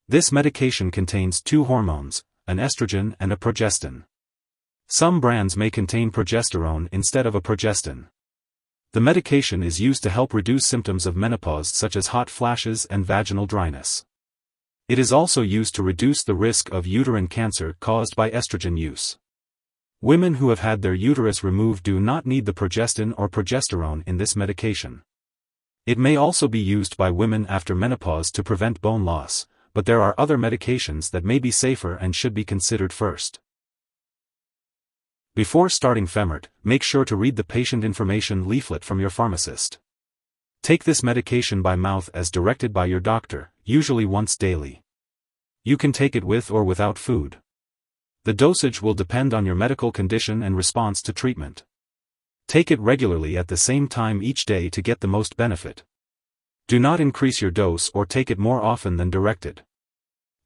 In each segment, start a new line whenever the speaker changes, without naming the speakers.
This medication contains two hormones, an estrogen and a progestin. Some brands may contain progesterone instead of a progestin. The medication is used to help reduce symptoms of menopause such as hot flashes and vaginal dryness. It is also used to reduce the risk of uterine cancer caused by estrogen use. Women who have had their uterus removed do not need the progestin or progesterone in this medication. It may also be used by women after menopause to prevent bone loss, but there are other medications that may be safer and should be considered first. Before starting Femhrt, make sure to read the patient information leaflet from your pharmacist. Take this medication by mouth as directed by your doctor, usually once daily. You can take it with or without food. The dosage will depend on your medical condition and response to treatment. Take it regularly at the same time each day to get the most benefit. Do not increase your dose or take it more often than directed.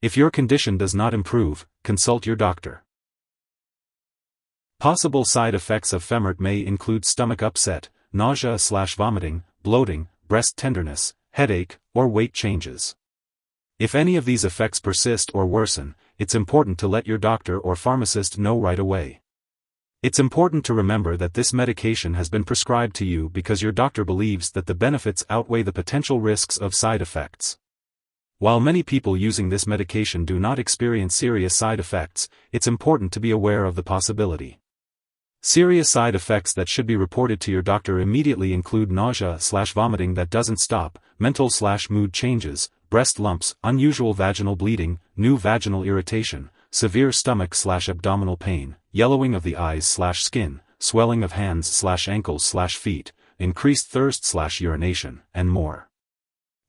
If your condition does not improve, consult your doctor. Possible side effects of Femhrt may include stomach upset, nausea/vomiting, bloating, breast tenderness, headache, or weight changes. If any of these effects persist or worsen, it's important to let your doctor or pharmacist know right away. It's important to remember that this medication has been prescribed to you because your doctor believes that the benefits outweigh the potential risks of side effects. While many people using this medication do not experience serious side effects, it's important to be aware of the possibility. Serious side effects that should be reported to your doctor immediately include nausea/vomiting that doesn't stop, mental/mood changes, breast lumps, unusual vaginal bleeding, new vaginal irritation, severe stomach/abdominal pain, yellowing of the eyes/skin, swelling of hands/ankles/feet, increased thirst/urination, and more.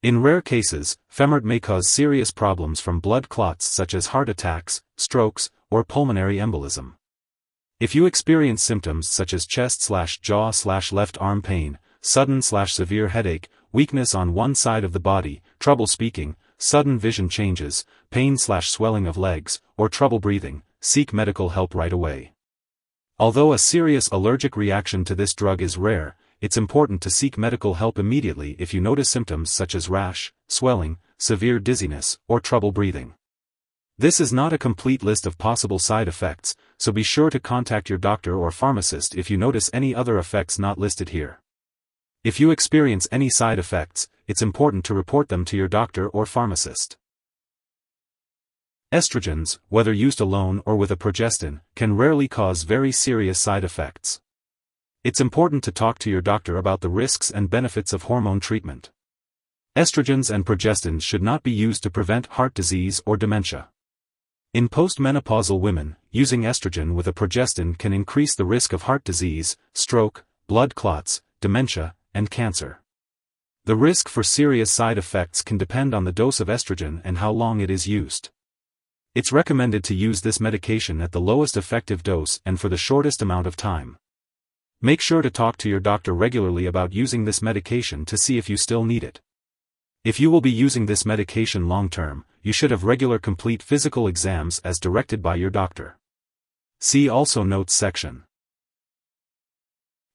In rare cases, Femhrt may cause serious problems from blood clots such as heart attacks, strokes, or pulmonary embolism. If you experience symptoms such as chest/jaw/left arm pain, sudden/severe headache, weakness on one side of the body, trouble speaking, sudden vision changes, pain/swelling of legs, or trouble breathing, seek medical help right away. Although a serious allergic reaction to this drug is rare, it's important to seek medical help immediately if you notice symptoms such as rash, swelling, severe dizziness, or trouble breathing. This is not a complete list of possible side effects, so be sure to contact your doctor or pharmacist if you notice any other effects not listed here. If you experience any side effects, it's important to report them to your doctor or pharmacist. Estrogens, whether used alone or with a progestin, can rarely cause very serious side effects. It's important to talk to your doctor about the risks and benefits of hormone treatment. Estrogens and progestins should not be used to prevent heart disease or dementia. In postmenopausal women, using estrogen with a progestin can increase the risk of heart disease, stroke, blood clots, dementia, and cancer. The risk for serious side effects can depend on the dose of estrogen and how long it is used. It's recommended to use this medication at the lowest effective dose and for the shortest amount of time. Make sure to talk to your doctor regularly about using this medication to see if you still need it. If you will be using this medication long-term, you should have regular complete physical exams as directed by your doctor. See also Notes section.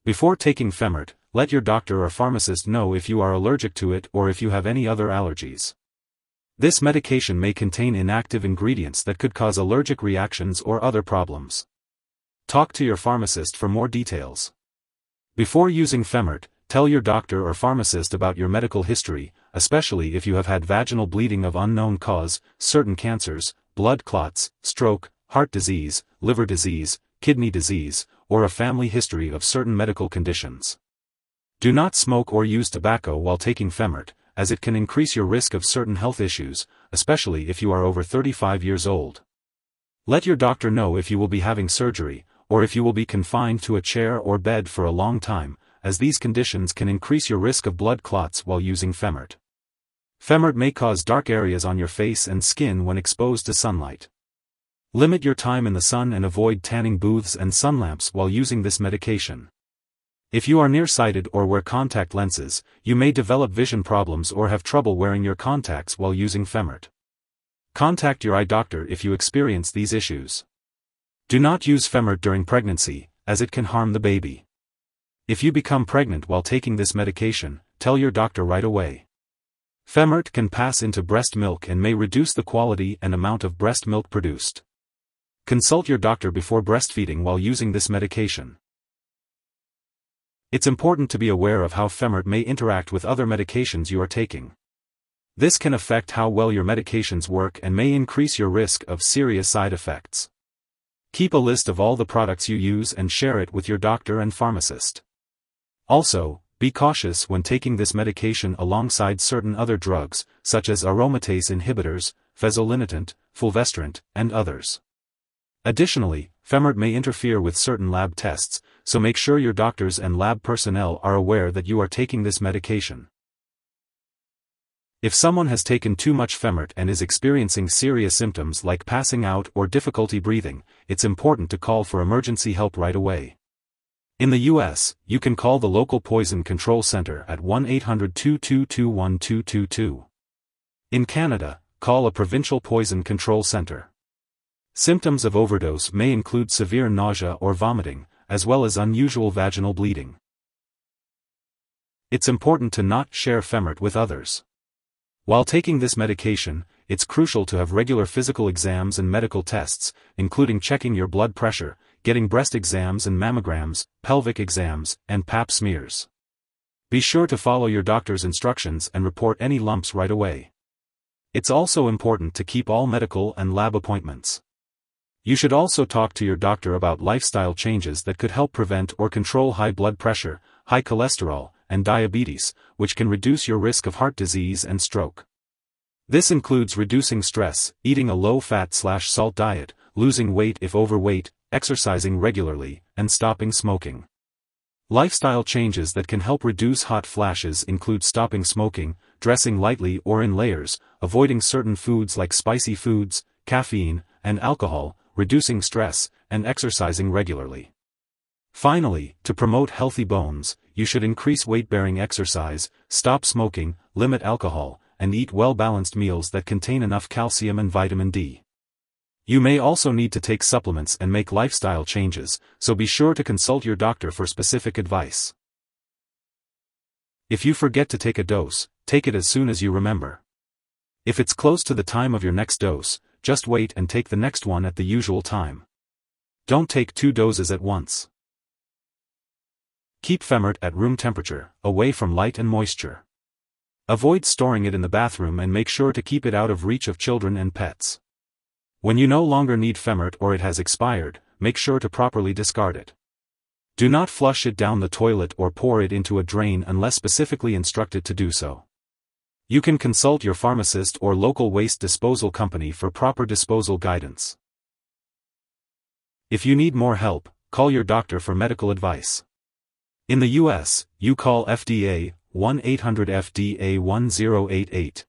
Before taking Femhrt, let your doctor or pharmacist know if you are allergic to it or if you have any other allergies. This medication may contain inactive ingredients that could cause allergic reactions or other problems. Talk to your pharmacist for more details. Before using Femhrt, tell your doctor or pharmacist about your medical history, especially if you have had vaginal bleeding of unknown cause, certain cancers, blood clots, stroke, heart disease, liver disease, kidney disease, or a family history of certain medical conditions. Do not smoke or use tobacco while taking Femhrt, as it can increase your risk of certain health issues, especially if you are over 35 years old. Let your doctor know if you will be having surgery, or if you will be confined to a chair or bed for a long time, as these conditions can increase your risk of blood clots while using Femhrt. Femhrt may cause dark areas on your face and skin when exposed to sunlight. Limit your time in the sun and avoid tanning booths and sun lamps while using this medication. If you are nearsighted or wear contact lenses, you may develop vision problems or have trouble wearing your contacts while using Femhrt. Contact your eye doctor if you experience these issues. Do not use Femhrt during pregnancy, as it can harm the baby. If you become pregnant while taking this medication, tell your doctor right away. Femhrt can pass into breast milk and may reduce the quality and amount of breast milk produced. Consult your doctor before breastfeeding while using this medication. It's important to be aware of how Femhrt may interact with other medications you are taking. This can affect how well your medications work and may increase your risk of serious side effects. Keep a list of all the products you use and share it with your doctor and pharmacist. Also, be cautious when taking this medication alongside certain other drugs, such as aromatase inhibitors, fezolinetant, fulvestrant, and others. Additionally, Femhrt may interfere with certain lab tests, so make sure your doctors and lab personnel are aware that you are taking this medication. If someone has taken too much Femhrt and is experiencing serious symptoms like passing out or difficulty breathing, it's important to call for emergency help right away. In the US, you can call the local poison control center at 1-800-222-1222. In Canada, call a provincial poison control center. Symptoms of overdose may include severe nausea or vomiting, as well as unusual vaginal bleeding. It's important to not share Femhrt with others. While taking this medication, it's crucial to have regular physical exams and medical tests, including checking your blood pressure, getting breast exams and mammograms, pelvic exams, and pap smears. Be sure to follow your doctor's instructions and report any lumps right away. It's also important to keep all medical and lab appointments. You should also talk to your doctor about lifestyle changes that could help prevent or control high blood pressure, high cholesterol, and diabetes, which can reduce your risk of heart disease and stroke. This includes reducing stress, eating a low-fat/salt diet, losing weight if overweight, exercising regularly, and stopping smoking. Lifestyle changes that can help reduce hot flashes include stopping smoking, dressing lightly or in layers, avoiding certain foods like spicy foods, caffeine, and alcohol, reducing stress, and exercising regularly. Finally, to promote healthy bones, you should increase weight-bearing exercise, stop smoking, limit alcohol, and eat well-balanced meals that contain enough calcium and vitamin D. You may also need to take supplements and make lifestyle changes, so be sure to consult your doctor for specific advice. If you forget to take a dose, take it as soon as you remember. If it's close to the time of your next dose, just wait and take the next one at the usual time. Don't take 2 doses at once. Keep Femhrt at room temperature, away from light and moisture. Avoid storing it in the bathroom and make sure to keep it out of reach of children and pets. When you no longer need Femhrt or it has expired, make sure to properly discard it. Do not flush it down the toilet or pour it into a drain unless specifically instructed to do so. You can consult your pharmacist or local waste disposal company for proper disposal guidance. If you need more help, call your doctor for medical advice. In the US, you call FDA, 1-800-FDA-1088.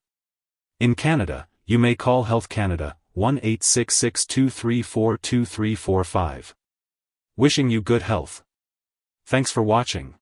In Canada, you may call Health Canada, 1-866-234-2345. Wishing you good health. Thanks for watching.